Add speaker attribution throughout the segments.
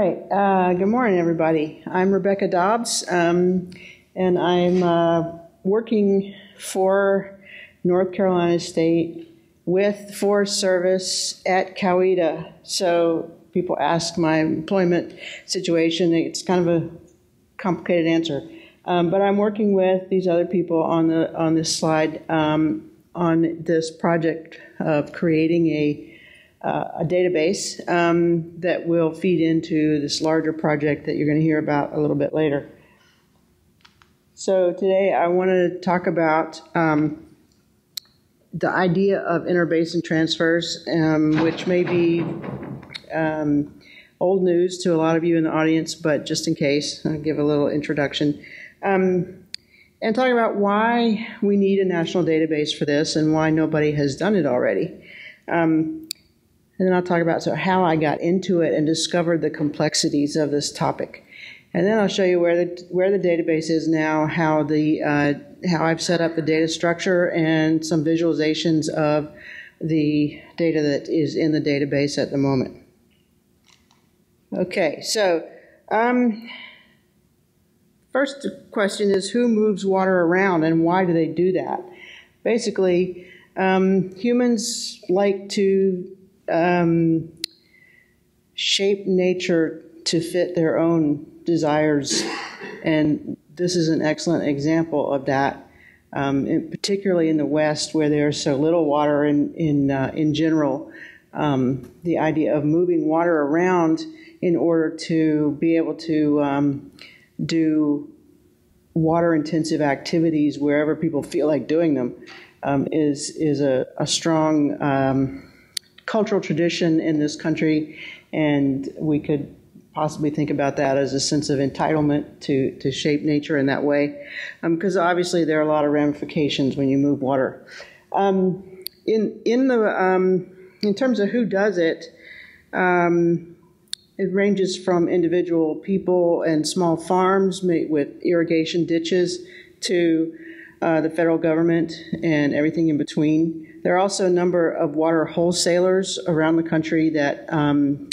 Speaker 1: right. Good morning, everybody. I'm Rebecca Dobbs, and I'm working for North Carolina State with the Forest Service at Coweta. So people ask my employment situation. It's kind of a complicated answer. But I'm working with these other people on this slide on this project of creating a database that will feed into this larger project that you're going to hear about a little bit later. So today I want to talk about the idea of inter-basin transfers, which may be old news to a lot of you in the audience, but just in case, I'll give a little introduction. And talking about why we need a national database for this and why nobody has done it already. And then I'll talk about how I got into it and discovered the complexities of this topic. And then I'll show you where the database is now, how I've set up the data structure and some visualizations of the data that is in the database at the moment. Okay, so first question is, who moves water around and why do they do that? Basically, humans like to shape nature to fit their own desires, and this is an excellent example of that, particularly in the West where there's so little water in general. The idea of moving water around in order to be able to do water-intensive activities wherever people feel like doing them is a strong cultural tradition in this country, and we could possibly think about that as a sense of entitlement to shape nature in that way, because obviously there are a lot of ramifications when you move water. In terms of who does it, it ranges from individual people and small farms with irrigation ditches to the federal government and everything in between. There are also a number of water wholesalers around the country that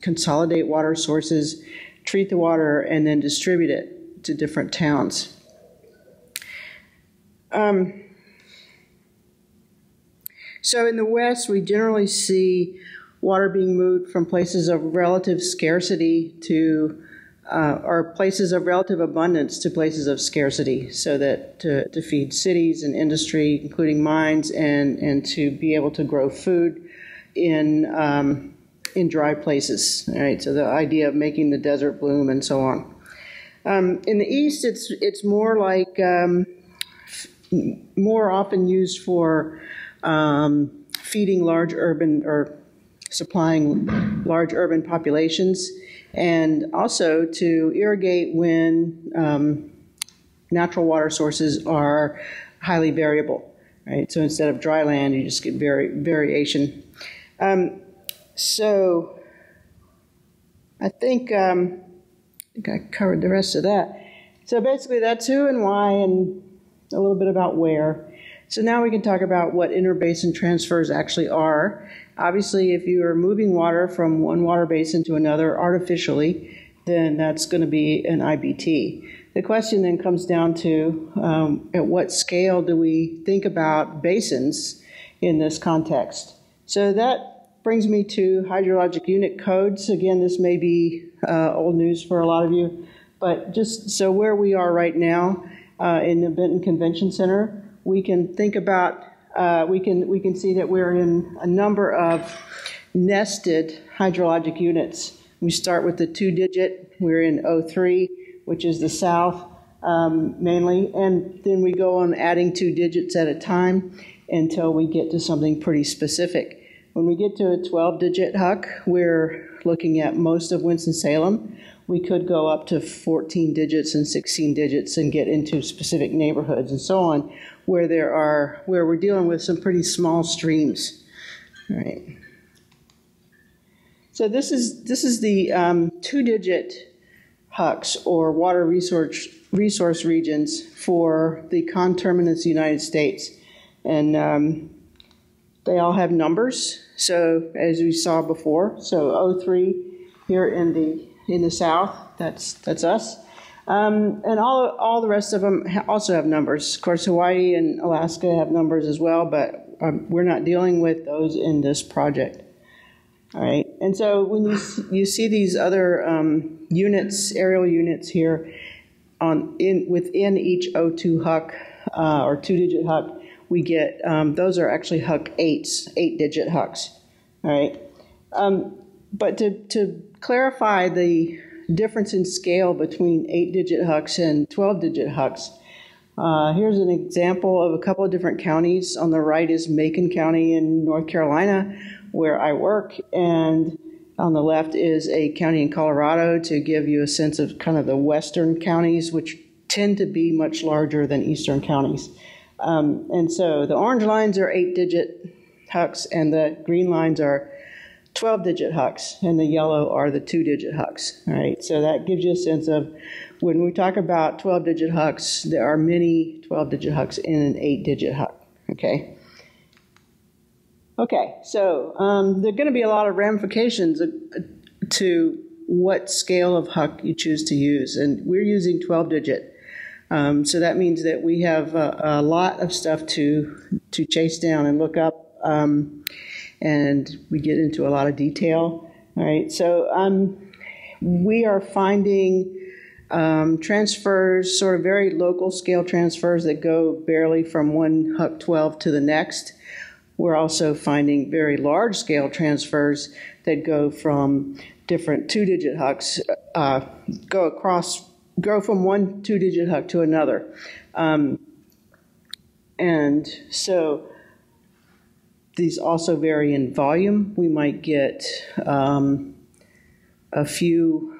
Speaker 1: consolidate water sources, treat the water, and then distribute it to different towns. So in the West, we generally see water being moved from places of relative scarcity to or places of relative abundance to places of scarcity, so that to feed cities and industry, including mines, and to be able to grow food in dry places. All right, so the idea of making the desert bloom and so on. In the East, it's more like more often used for feeding large urban or supplying large urban populations, and also to irrigate when natural water sources are highly variable, right? So instead of dry land, you just get variation. So I think I covered the rest of that. So basically that's who and why and a little bit about where. So now we can talk about what inter-basin transfers actually are. Obviously, if you are moving water from one water basin to another artificially, then that's going to be an IBT. The question then comes down to at what scale do we think about basins in this context? So that brings me to hydrologic unit codes. Again, this may be old news for a lot of you, but just so where we are right now in the Benton Convention Center, we can think about we can see that we're in a number of nested hydrologic units. We start with the 2-digit. We're in 03, which is the south mainly, and then we go on adding 2 digits at a time until we get to something pretty specific. When we get to a 12-digit HUC, we're looking at most of Winston-Salem. We could go up to 14 digits and 16 digits and get into specific neighborhoods and so on, where we're dealing with some pretty small streams. All right. So this is the 2-digit HUCs, or water resource regions, for the conterminous United States, and they all have numbers. So as we saw before, so 03 here in the in the south. That's us. And all the rest of them also have numbers. Of course, Hawaii and Alaska have numbers as well, but we're not dealing with those in this project. All right. And so when you see these other units, aerial units here, within each O2 HUC or 2-digit HUC, we get those are actually HUC 8s, 8-digit HUCs. All right. But to clarify the difference in scale between 8-digit HUCs and 12-digit HUCs, here's an example of a couple of different counties. On the right is Macon County in North Carolina, where I work, and on the left is a county in Colorado to give you a sense of kind of the western counties, which tend to be much larger than eastern counties. And so the orange lines are 8-digit HUCs, and the green lines are 12-digit HUCs, and the yellow are the 2-digit HUCs. All right, so that gives you a sense of when we talk about 12-digit HUCs, there are many 12-digit HUCs in an 8-digit HUC. Okay. Okay, so there are going to be a lot of ramifications to what scale of HUC you choose to use, and we're using 12-digit. So that means that we have a lot of stuff to chase down and look up, and we get into a lot of detail. All right, so we are finding transfers, sort of very local scale transfers that go barely from one HUC 12 to the next. We're also finding very large scale transfers that go from different 2-digit HUCs, go from one 2-digit HUC to another. And so these also vary in volume. We might get a few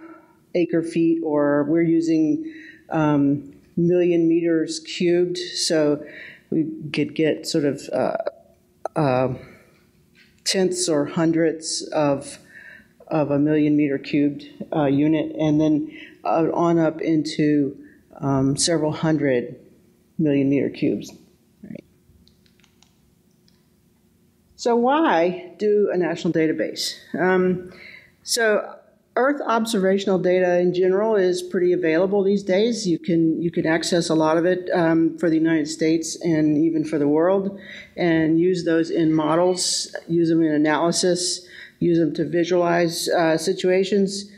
Speaker 1: acre feet, or we're using million meters cubed, so we could get sort of tenths or hundredths of a million meter cubed unit, and then on up into several hundred million meter cubes. Right. So why do a national database? So Earth observational data in general is pretty available these days. You can access a lot of it for the United States and even for the world, and use those in models, use them in analysis, use them to visualize situations.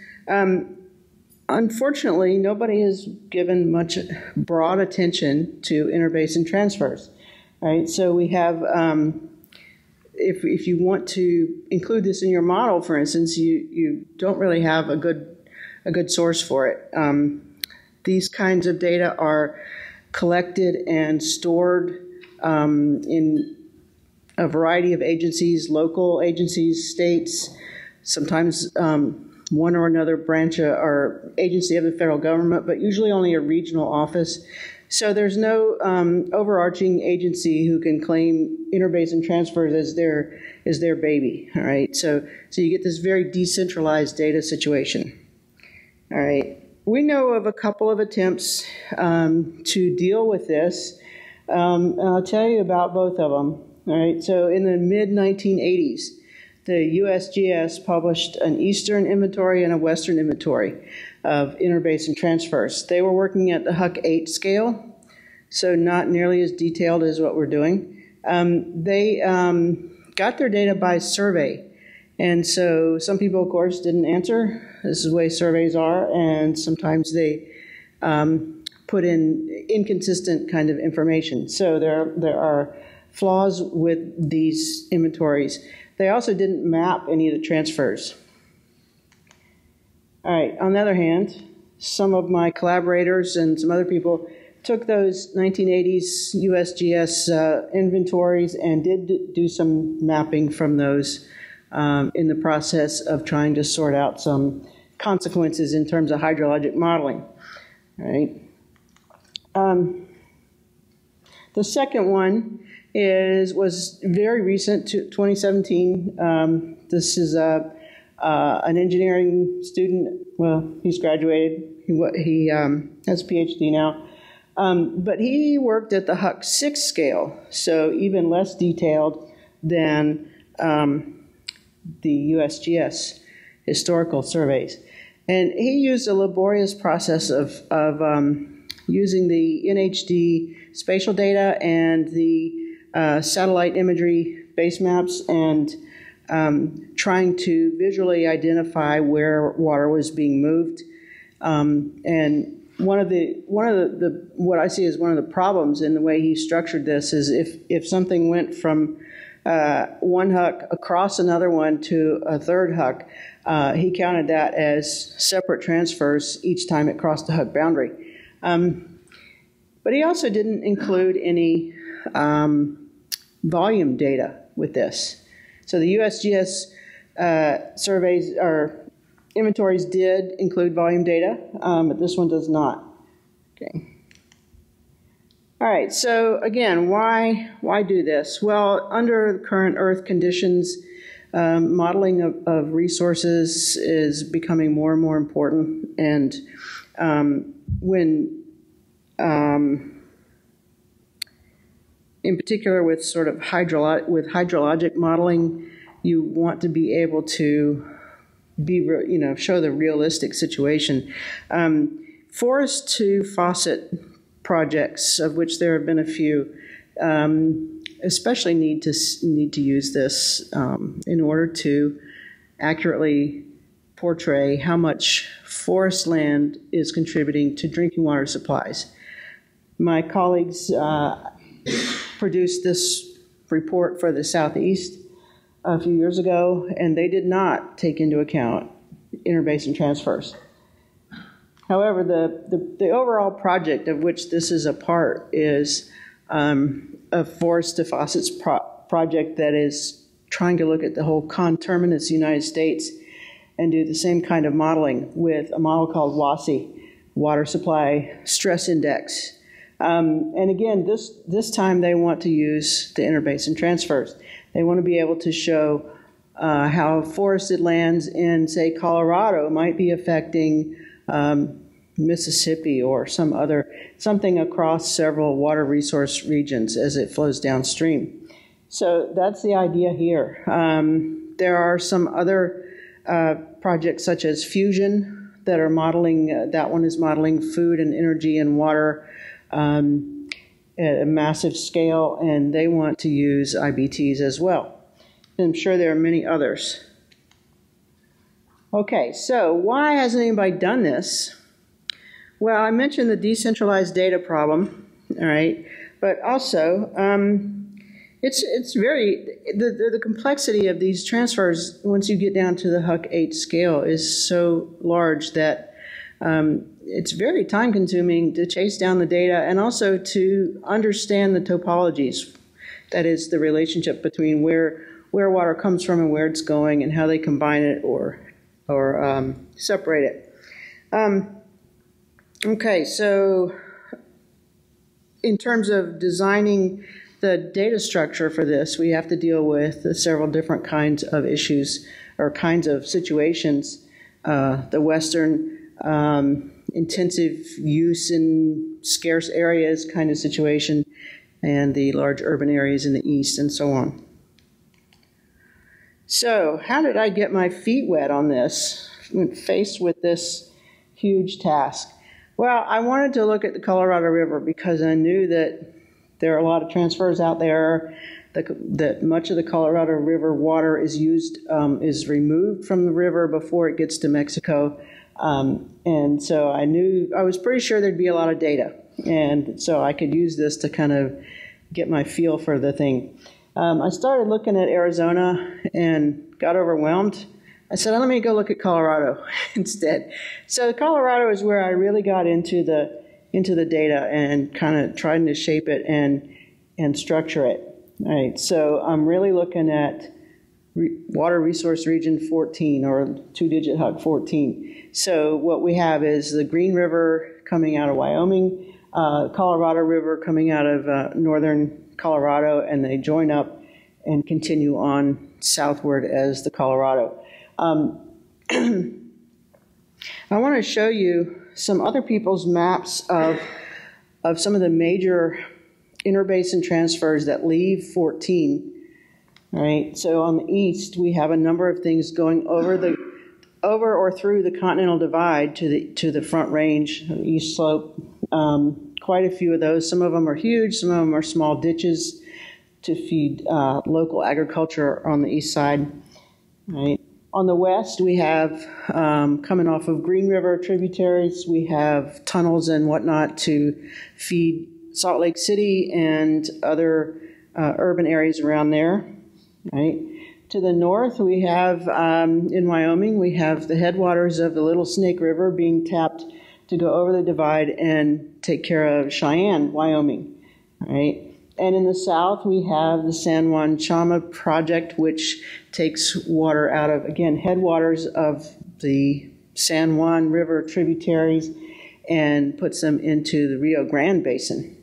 Speaker 1: Unfortunately, nobody has given much broad attention to interbasin transfers. Right? So we have, if you want to include this in your model, for instance, you don't really have a good source for it. These kinds of data are collected and stored in a variety of agencies, local agencies, states, sometimes one or another branch or agency of the federal government, but usually only a regional office. So there's no overarching agency who can claim interbasin transfers as their baby. All right, so you get this very decentralized data situation. All right, we know of a couple of attempts to deal with this, and I'll tell you about both of them. All right, so in the mid-1980s, the USGS published an Eastern inventory and a Western inventory of interbasin transfers. They were working at the HUC 8 scale, so not nearly as detailed as what we're doing. They got their data by survey, and so some people, of course, didn't answer. This is the way surveys are, and sometimes they put in inconsistent kind of information. So there are flaws with these inventories. They also didn't map any of the transfers. All right, on the other hand, some of my collaborators and some other people took those 1980s USGS inventories and did do some mapping from those in the process of trying to sort out some consequences in terms of hydrologic modeling. All right. The second one was very recent, to 2017. This is an engineering student. Well, he's graduated. He has a PhD now. But he worked at the HUC 6 scale, so even less detailed than the USGS historical surveys. And he used a laborious process of using the NHD spatial data and the satellite imagery base maps and trying to visually identify where water was being moved. And one of the what I see as one of the problems in the way he structured this is if something went from one huck across another one to a third huck, he counted that as separate transfers each time it crossed the huck boundary. But he also didn't include any volume data with this. So the USGS surveys or inventories did include volume data, but this one does not. Okay. All right, so again, why do this? Well, under current Earth conditions, modeling of resources is becoming more and more important, and in particular with sort of hydrologic modeling, you want to be able to show the realistic situation. Forest to faucet projects, of which there have been a few, especially need to use this in order to accurately portray how much forest land is contributing to drinking water supplies. My colleagues produced this report for the Southeast a few years ago, and they did not take into account interbasin transfers. However, the overall project of which this is a part is a forest to faucets project that is trying to look at the whole conterminous United States and do the same kind of modeling with a model called WASI, Water Supply Stress Index. And again, this time they want to use the interbasin transfers. They want to be able to show how forested lands in, say, Colorado might be affecting Mississippi or something across several water resource regions as it flows downstream. So that's the idea here. There are some other projects such as Fusion that are modeling, that one is modeling food and energy and water at a massive scale, and they want to use IBTs as well. I'm sure there are many others. Okay, so why hasn't anybody done this? Well, I mentioned the decentralized data problem, all right, but also it's very, the complexity of these transfers once you get down to the Huck 8 scale is so large that it's very time consuming to chase down the data and also to understand the topologies. That is the relationship between where water comes from and where it's going and how they combine it or separate it. Okay, so in terms of designing the data structure for this, we have to deal with several different kinds of issues or kinds of situations. The Western intensive use in scarce areas kind of situation, and the large urban areas in the East, and so on. So how did I get my feet wet on this when faced with this huge task? Well, I wanted to look at the Colorado River because I knew that there are a lot of transfers out there, that much of the Colorado River water is is removed from the river before it gets to Mexico. And so I was pretty sure there'd be a lot of data. And so I could use this to kind of get my feel for the thing. I started looking at Arizona and got overwhelmed. I said, let me go look at Colorado instead. So Colorado is where I really got into the data and kind of trying to shape it and structure it. All right, so I'm really looking at Water Resource Region 14, or two-digit Huck 14. So what we have is the Green River coming out of Wyoming, Colorado River coming out of northern Colorado, and they join up and continue on southward as the Colorado. I want to show you some other people's maps of some of the major interbasin transfers that leave 14. All right, so on the east, we have a number of things going over over or through the Continental Divide to the Front Range, East Slope. Quite a few of those. Some of them are huge. Some of them are small ditches to feed local agriculture on the east side. Right. On the west, we have, coming off of Green River tributaries, we have tunnels and whatnot to feed Salt Lake City and other urban areas around there. Right. To the north, we have, in Wyoming, we have the headwaters of the Little Snake River being tapped to go over the divide and take care of Cheyenne, Wyoming. Right. And in the south, we have the San Juan Chama project, which takes water out of, again, headwaters of the San Juan River tributaries and puts them into the Rio Grande Basin.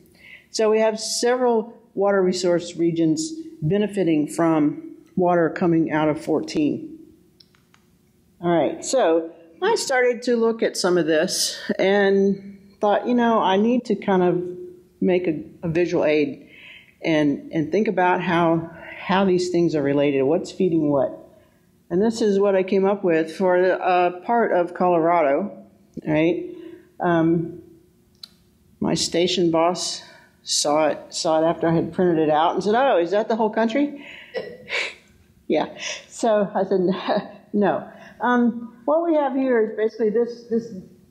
Speaker 1: So we have several water resource regions benefiting from water coming out of 14. All right, so I started to look at some of this and thought, I need to kind of make a visual aid and think about how these things are related, what's feeding what. And this is what I came up with for a part of Colorado, right? My station boss saw it after I had printed it out and said, "Oh, is that the whole country?" Yeah. So I said, "No." What we have here is basically this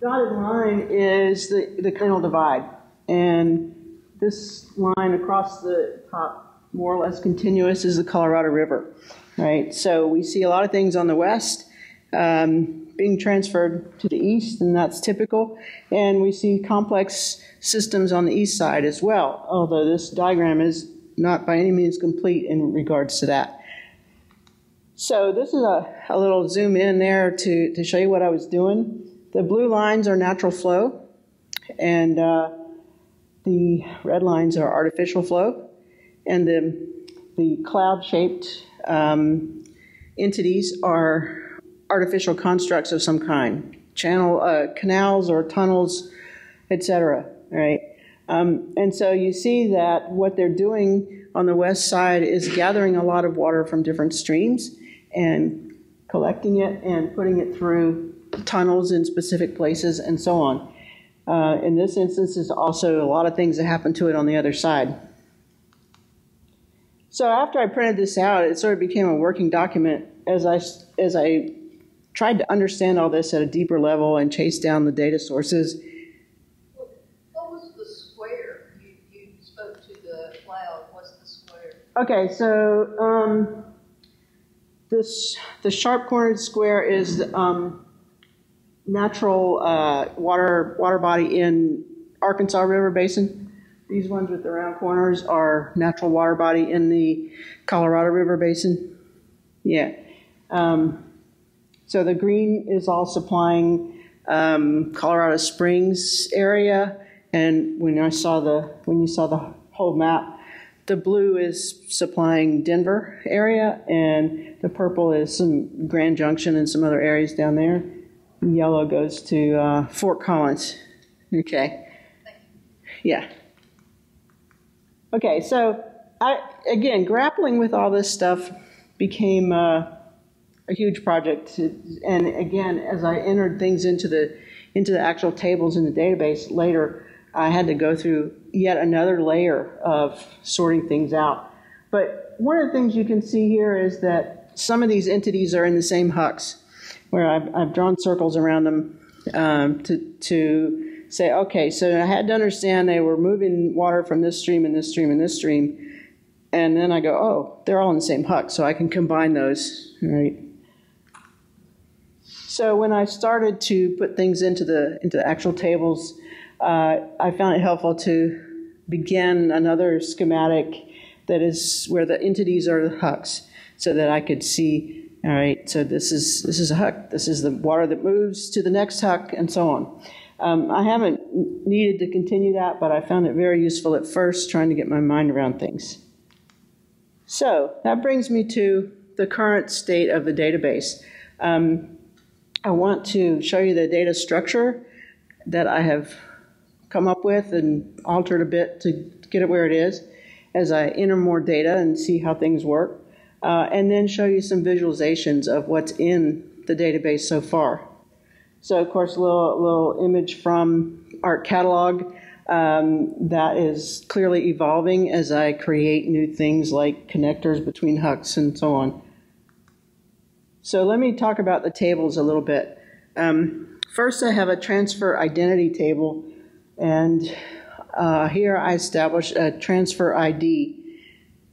Speaker 1: dotted line is the Continental Divide, and this line across the top, more or less continuous, is the Colorado River, right? So we see a lot of things on the west being transferred to the east, and that's typical. And we see complex systems on the east side as well, although this diagram is not by any means complete in regards to that. So this is a little zoom in there to show you what I was doing. The blue lines are natural flow, and the red lines are artificial flow, and the cloud-shaped entities are artificial constructs of some kind, canals or tunnels, etc. Right? And so you see that what they're doing on the west side is gathering a lot of water from different streams and collecting it and putting it through tunnels in specific places and so on. In this instance, there's also a lot of things that happen to it on the other side. So after I printed this out, it sort of became a working document as I tried to understand all this at a deeper level and chase down the data sources.
Speaker 2: What was the square? You spoke to the cloud. What's the square?
Speaker 1: Okay, so the sharp-cornered square is natural water body in Arkansas River Basin. These ones with the round corners are natural water body in the Colorado River Basin. Yeah. So the green is all supplying Colorado Springs area, and when you saw the whole map, the blue is supplying Denver area, and the purple is some Grand Junction and some other areas down there. Yellow goes to Fort Collins. Okay. Yeah. Okay, so again, grappling with all this stuff became a huge project. And again, as I entered things into the actual tables in the database later, I had to go through yet another layer of sorting things out. But one of the things you can see here is that some of these entities are in the same hucks, where I've drawn circles around them to say, okay, so I had to understand they were moving water from this stream and this stream and this stream, and then I go, oh, they're all in the same huck, so I can combine those, right? So when I started to put things into the actual tables, I found it helpful to begin another schematic that is where the entities are the hucks, so that I could see, all right, so this is a huck, this is the water that moves to the next huck, and so on. I haven't needed to continue that, but I found it very useful at first, trying to get my mind around things. So that brings me to the current state of the database. I want to show you the data structure that I have come up with and altered a bit to get it where it is as I enter more data and see how things work. And then show you some visualizations of what's in the database so far. So, of course, a little image from our catalog that is clearly evolving as I create new things like connectors between HUCs and so on. So let me talk about the tables a little bit. First, I have a transfer identity table, and here I establish a transfer ID,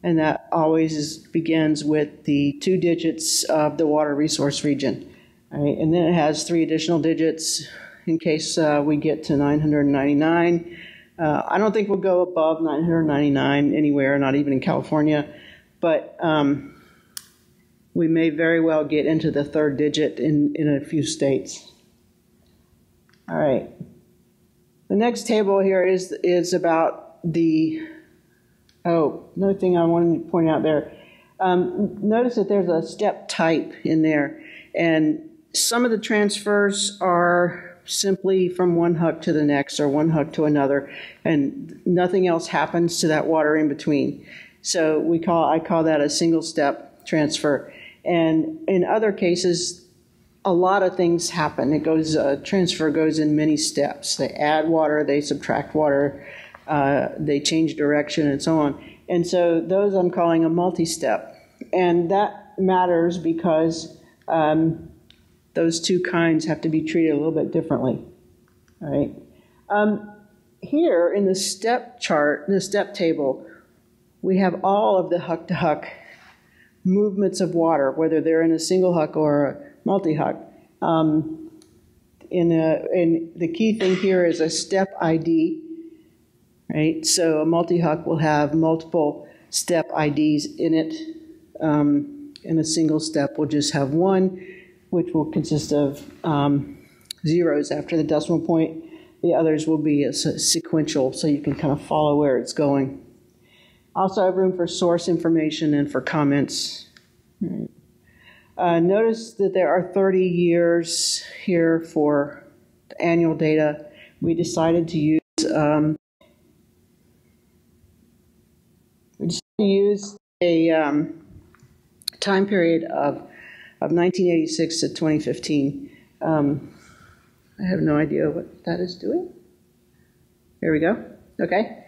Speaker 1: and that always begins with the 2 digits of the water resource region. Right? And then it has 3 additional digits in case we get to 999. I don't think we'll go above 999 anywhere, not even in California, but we may very well get into the 3rd digit in a few states. All right. The next table here is about the, another thing I wanted to point out there. Notice that there's a step type in there, and some of the transfers are simply from one HUC to the next or one HUC to another, and nothing else happens to that water in between. So I call that a single step transfer. And in other cases, a lot of things happen. Transfer goes in many steps. They add water, they subtract water, they change direction, and so on. And so those I'm calling a multi-step. And that matters because those two kinds have to be treated a little bit differently. All right. Here in the step chart, the step table, we have all of the HUC to HUC movements of water, whether they're in a single HUC or a multi-HUC. And the key thing here is a step ID, right? So a multi-HUC will have multiple step IDs in it, and a single step will just have one, which will consist of zeros after the decimal point. The others will be sequential, so you can kind of follow where it's going. Also have room for source information and for comments. Right. Notice that there are 30 years here for the annual data. We decided to use a time period of 1986 to 2015. I have no idea what that is doing. There we go. Okay.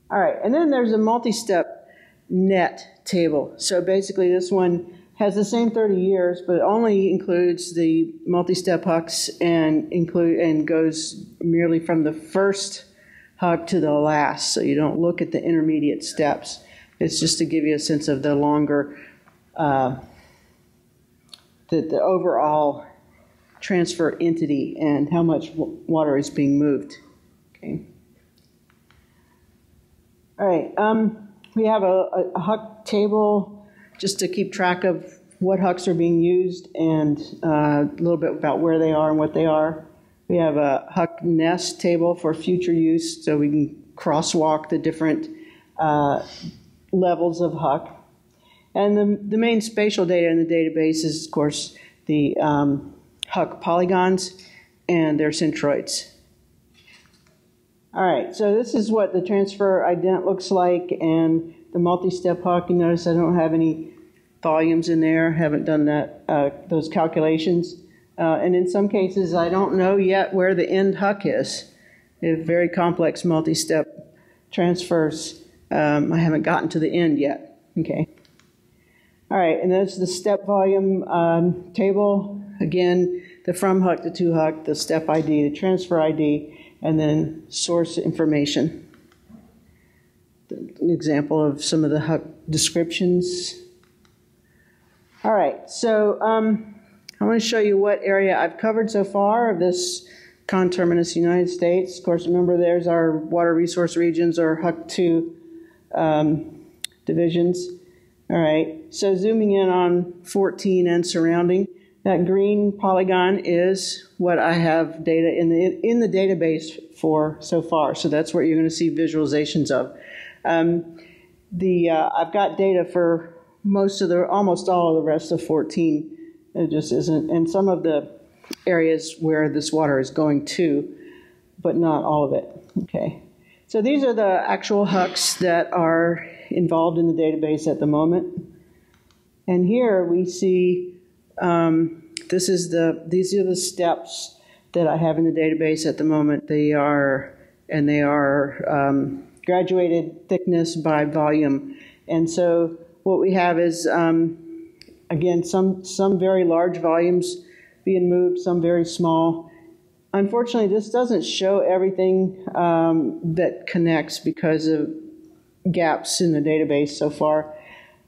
Speaker 1: All right, and then there's a multi-step net table. So basically this one has the same 30 years, but only includes the multi-step HUCs and goes merely from the first HUC to the last, so you don't look at the intermediate steps. It's just to give you a sense of the longer, the overall transfer entity and how much water is being moved. Okay. All right, we have a HUC table just to keep track of what HUCs are being used and a little bit about where they are and what they are. We have a HUC nest table for future use, so we can crosswalk the different levels of HUC. And the main spatial data in the database is, of course, the HUC polygons and their centroids. All right, so this is what the transfer ident looks like, and the multi-step HUC. You notice I don't have any volumes in there, haven't done that those calculations. And in some cases, I don't know yet where the end HUC is. They have very complex multi-step transfers. I haven't gotten to the end yet. Okay. All right, and that's the step volume table. Again, the from HUC to to HUC, the step ID, the transfer ID, and then source information. An example of some of the HUC descriptions. All right, so I want to show you what area I've covered so far of this conterminous United States. Of course, remember there's our water resource regions or HUC2 divisions. All right, so zooming in on 14 and surrounding, that green polygon is what I have data in the database for so far. So that's what you're going to see visualizations of. I've got data for almost all of the rest of 14. It just isn't, and some of the areas where this water is going to, but not all of it. Okay, so these are the actual HUCs that are involved in the database at the moment. And here we see these are the steps that I have in the database at the moment. They are graduated thickness by volume. And so what we have is, again, some very large volumes being moved, some very small. Unfortunately, this doesn't show everything that connects because of gaps in the database so far.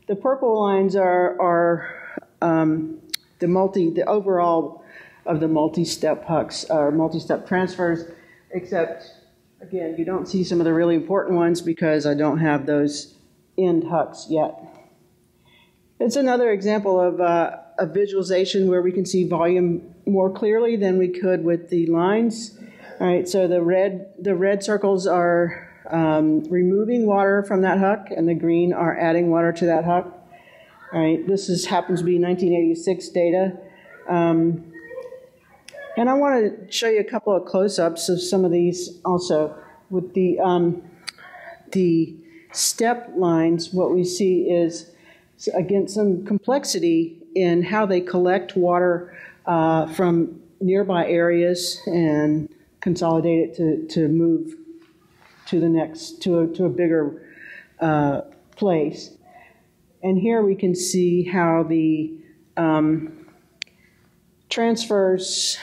Speaker 1: The purple lines are the overall of the multi-step hucks or multi-step transfers, except, again, you don't see some of the really important ones because I don't have those end hucks yet. It's another example of a visualization where we can see volume more clearly than we could with the lines. All right, so the red circles are removing water from that huck, and the green are adding water to that huck. All right, this happens to be 1986 data. And I want to show you a couple of close-ups of some of these also. With the step lines, what we see is, again, some complexity in how they collect water from nearby areas and consolidate it to move to the next, to a bigger place. And here we can see how the transfers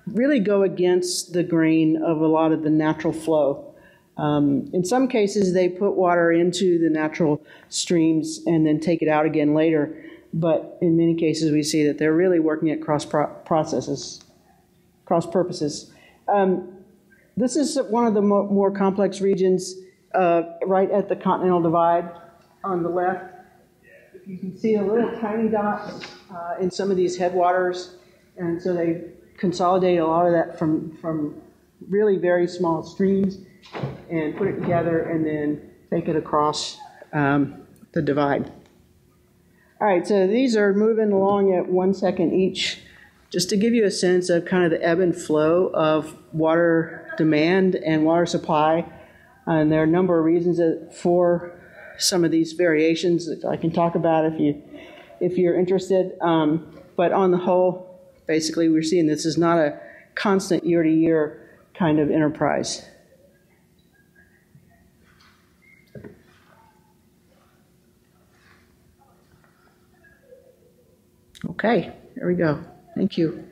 Speaker 1: really go against the grain of a lot of the natural flow. In some cases, they put water into the natural streams and then take it out again later. But in many cases, we see that they're really working at cross purposes. This is one of the more complex regions right at the continental divide on the left. If you can see the little tiny dots in some of these headwaters, and so they consolidate a lot of that from really very small streams and put it together and then take it across the divide. All right, so these are moving along at 1 second each, just to give you a sense of kind of the ebb and flow of water demand and water supply. And there are a number of reasons for some of these variations that I can talk about if you're interested. But on the whole, basically, we're seeing this is not a constant year-to-year kind of enterprise. Okay, there we go. Thank you.